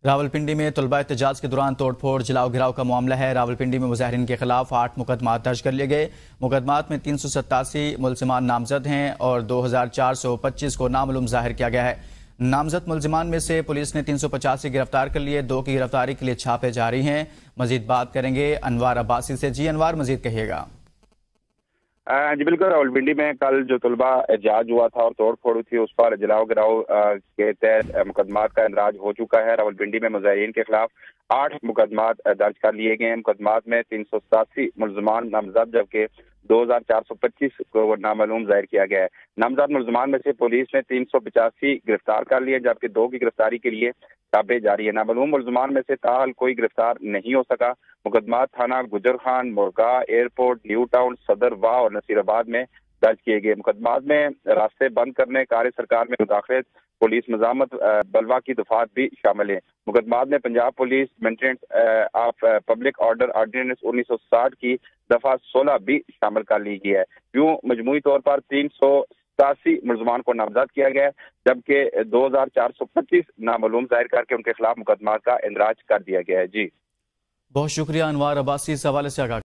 راولپنڈی میں طلبہ احتجاج کے دوران توڑ پھوڑ جلاؤ گھراؤ کا معاملہ ہے۔ راولپنڈی میں مظاہرین کے خلاف 8 مقدمات درج کر لیے گئے۔ مقدمات میں 387 ملزمان نامزد ہیں اور 2425 کو نامعلوم ظاہر کیا گیا ہے۔ نامزد ملزمان میں سے پولیس نے 385 گرفتار کر لیے، 2 کی گرفتاری کے لیے چھاپے جاری ہیں۔ مزید بات کریں گے انوار عباسی سے۔ جی انوار، مزید کہیے گا۔ جی بالکل، راولپنڈی میں کل جو طلبہ احتجاج ہوا تھا اور توڑ پھوڑ تھی، اس پر جلاؤ گراؤ کے تحت مقدمات کا اندراج ہو چکا ہے۔ راولپنڈی میں مظاہرین کے خلاف 8 مقدمات درج کر لیے گئے ہیں۔ مقدمات میں 387 ملزمان نامزد جبکہ 2425 کو نامعلوم ظاہر کیا گیا ہے۔ نامزد ملزمان میں سے پولیس نے 385 گرفتار کر لیے جبکہ 2 کی گرفتاری کے لیے چھاپے جاری ہے۔ نامعلوم ملزمان میں سے تاحال کوئی گرفتار نہیں ہو سکا۔ مقدمات تھانہ گجر خان، مرغا، ایئرپورٹ، نیو ٹاؤن، صدر واہ اور نصیر آباد میں درج کیے گئے۔ مقدمات میں راستے بند کرنے، کار سرکار میں مداخلت، پولیس مزاحمت، بلوا کی دفعات بھی شامل ہیں۔ مقدمات میں Punjab police maintenance of public order ordinance 1960 کی دفعہ 16 بھی شامل کر لی گئی ہے۔ یوں مجموعی طور پر 387 ملزمان کو نامزد کیا گیا ہے جبکہ 2425 نامعلوم ظاہر کر کے ان کے خلاف مقدمات کا اندراج کر دیا گیا ہے۔ جی بہت شکریہ انوار عباسی اس حوالے سے آگاہ